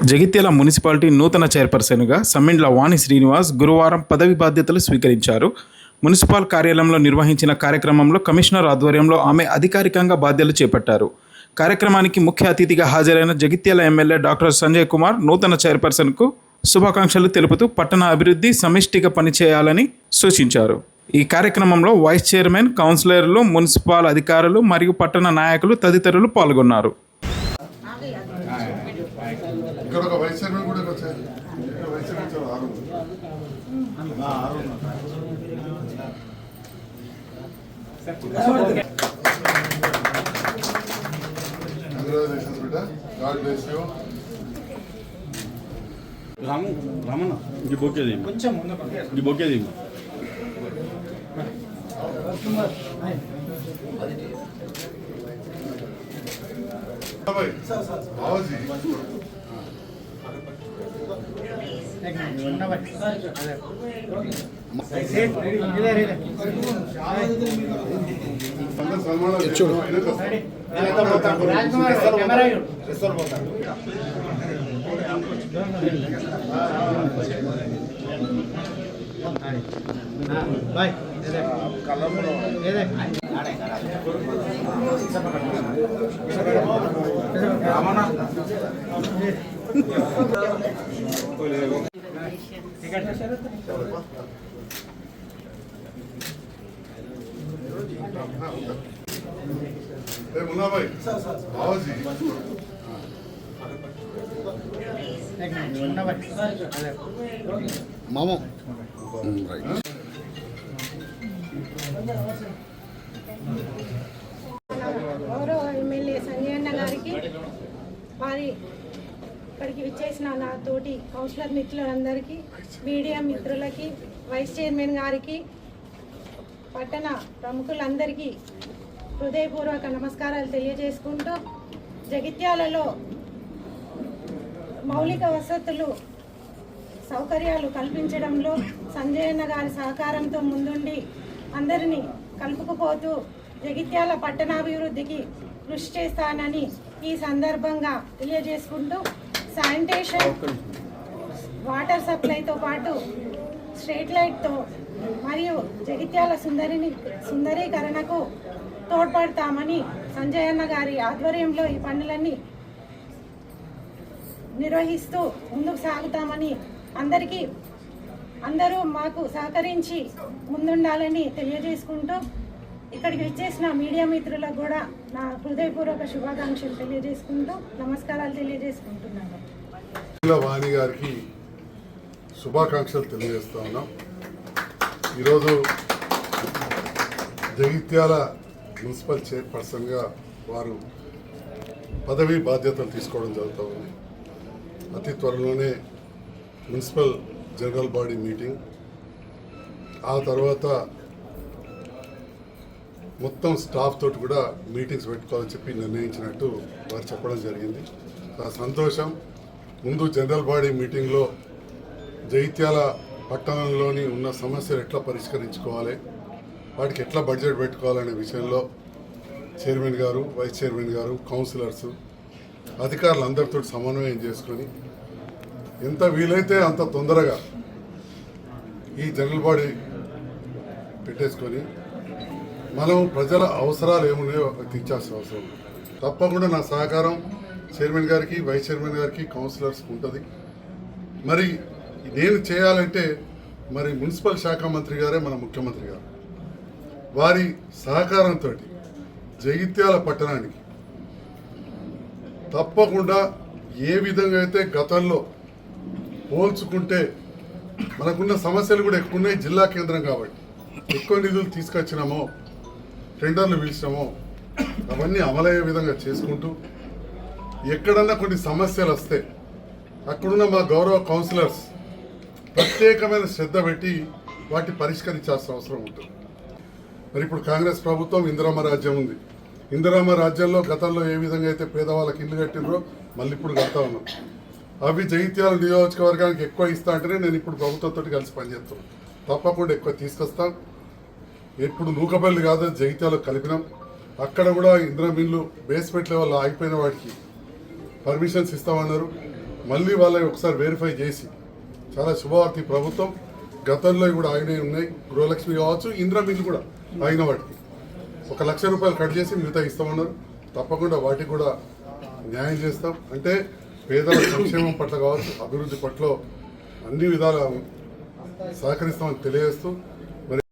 Jagtial municipality నూతన చైర్పర్సన్గా సమ్మిండ్ల వాణి శ్రీనివాస్ గురువారం పదవి బాధ్యతలు స్వీకరించారు. మున్సిపల్ కార్యాలయంలో నిర్వహించిన కార్యక్రమంలో కమిషనర్ ఆధ్వర్యంలో ఆమె అధికారికంగా బాధ్యతలు చేపట్టారు. కార్యక్రమానికి ముఖ్య అతిథిగా హాజరైన జగిత్యాల ఎమ్మెల్యే డాక్టర్ సంజయ్ కుమార్ నూతన చైర్పర్సన్కు శుభాకాంక్షలు తెలుపుతూ పట్టణ అభివృద్ధి సమిష్టిగా పనిచేయాలని సూచించారు. ఈ కార్యక్రమంలో వైస్ చైర్మన్, కౌన్సిలర్లు, మున్సిపల్ అధికారులు మరియు పట్టణ నాయకులు తదితరులు పాల్గొన్నారు. ఇక్కడ ఒక వైస్ చైర్మన్ కూడా వచ్చారు. వైస్ చైర్మన్ ఆరు కంగ్రాచులేషన్స్ బిడ్డ. God bless you. రామన్న ఇంక బొక్కేది ఇంక బొక్కేది బావాజీ मुन्ना भाई बाबा जी मामो గౌరవ ఎమ్మెల్యే సంజయ్ అన్న గారికి, వారి ఇక్కడికి విచ్చేసిన నా తోటి కౌన్సిలర్ మిత్రులందరికీ, మీడియా మిత్రులకి, వైస్ చైర్మన్ గారికి, పట్టణ ప్రముఖులందరికీ హృదయపూర్వక నమస్కారాలు తెలియజేసుకుంటూ, జగిత్యాలలో మౌలిక వసతులు సౌకర్యాలు కల్పించడంలో సంజయ్ అన్న గారి సహకారంతో ముందుండి అందరినీ కలుపుకుపోతూ జగిత్యాల పట్టణాభివృద్ధికి కృషి చేస్తానని ఈ సందర్భంగా తెలియజేసుకుంటూ, శానిటేషన్, వాటర్ సప్లైతో పాటు స్ట్రీట్ లైట్తో మరియు జగిత్యాల సుందరీకరణకు తోడ్పడతామని సంజయ్ అన్న గారి ఆధ్వర్యంలో ఈ పనులన్నీ నిర్వహిస్తూ ముందుకు సాగుతామని, అందరూ మాకు సహకరించి ముందుండాలని తెలియజేసుకుంటూ, ఇక్కడికి వచ్చేసిన మీడియా మిత్రులకు కూడా నా హృదయపూర్వక శుభాకాంక్షలు తెలియజేసుకుంటూ నమస్కారాలు తెలియజేసుకుంటున్నాను. వాణి గారికి శుభాకాంక్షలు తెలియజేస్తా ఉన్నాం. ఈరోజు జగిత్యాల మున్సిపల్ చైర్పర్సన్గా వారు పదవీ బాధ్యతలు తీసుకోవడం జరుగుతూ ఉంది. అతి త్వరలోనే మున్సిపల్ జనరల్ బాడీ మీటింగ్, ఆ తర్వాత మొత్తం స్టాఫ్ తోటి కూడా మీటింగ్స్ పెట్టుకోవాలని చెప్పి నిర్ణయించినట్టు వారు చెప్పడం జరిగింది. ఆ సంతోషం. ముందు జనరల్ బాడీ మీటింగ్లో జగిత్యాల పట్టణంలోని ఉన్న సమస్యలు ఎట్లా పరిష్కరించుకోవాలి, వాటికి ఎట్లా బడ్జెట్ పెట్టుకోవాలనే విషయంలో చైర్మన్ గారు, వైస్ చైర్మన్ గారు, కౌన్సిలర్స్, అధికారులందరితో సమన్వయం చేసుకొని ఎంత వీలైతే అంత తొందరగా ఈ జనరల్ బాడీ పెట్టేసుకొని మనం ప్రజల అవసరాలు ఏమున్నాయో తీర్చాల్సిన అవసరం. తప్పకుండా నా సహకారం చైర్మన్ గారికి, వైస్ చైర్మన్ గారికి, కౌన్సిలర్స్కి ఉంటుంది. మరి నేను చేయాలంటే మరి మున్సిపల్ శాఖ మంత్రి గారే మన ముఖ్యమంత్రి గారు, వారి సహకారంతో జగిత్యాల పట్టణానికి తప్పకుండా ఏ విధంగా అయితే గతంలో పోల్చుకుంటే మనకున్న సమస్యలు కూడా ఎక్కువ ఉన్నాయి. జిల్లా కేంద్రం కాబట్టి ఎక్కువ నిధులు తీసుకొచ్చినామో, టెండర్లు పిలిచినామో అవన్నీ అమలయ్యే విధంగా చేసుకుంటూ, ఎక్కడన్నా కొన్ని సమస్యలు వస్తే అక్కడున్న మా గౌరవ కౌన్సిలర్స్ ప్రత్యేకమైన శ్రద్ధ పెట్టి వాటి పరిష్కరించాల్సిన అవసరం ఉంటుంది. మరి ఇప్పుడు కాంగ్రెస్ ప్రభుత్వం ఇందిరమ్మ రాజ్యం ఉంది. ఇందిరమ్మ రాజ్యంలో గతంలో ఏ విధంగా అయితే పేదవాళ్ళకి ఇల్లు కట్టినరో మళ్ళీ ఇప్పుడు కడతా ఉన్నాం. అవి జగిత్యాల నియోజకవర్గానికి ఎక్కువ ఇస్తా అంటేనే నేను ఇప్పుడు ప్రభుత్వంతో కలిసి పనిచేస్తున్నాను. తప్పకుండా ఎక్కువ తీసుకొస్తాం. ఇప్పుడు నూకపల్లి కాదు జగిత్యాలో కలిపినాం. అక్కడ కూడా ఇంద్ర మిల్లు బేస్మెంట్ లెవెల్ ఆగిపోయిన వాటికి పర్మిషన్స్ ఇస్తామన్నారు. మళ్ళీ వాళ్ళని ఒకసారి వెరిఫై చేసి చాలా శుభవార్త ఈ ప్రభుత్వం. గతంలో కూడా ఆగినవి ఉన్నాయి, గృహలక్ష్మి కావచ్చు, ఇందిరా మిల్లు కూడా ఆగిన వాటికి 1 లక్ష రూపాయలు కట్ చేసి మిగతా ఇస్తామన్నారు. తప్పకుండా వాటికి కూడా న్యాయం చేస్తాం. అంటే పేదల సంక్షేమం పట్ల కావచ్చు, అభివృద్ధి పట్ల అన్ని విధాలా సహకరిస్తామని తెలియజేస్తూ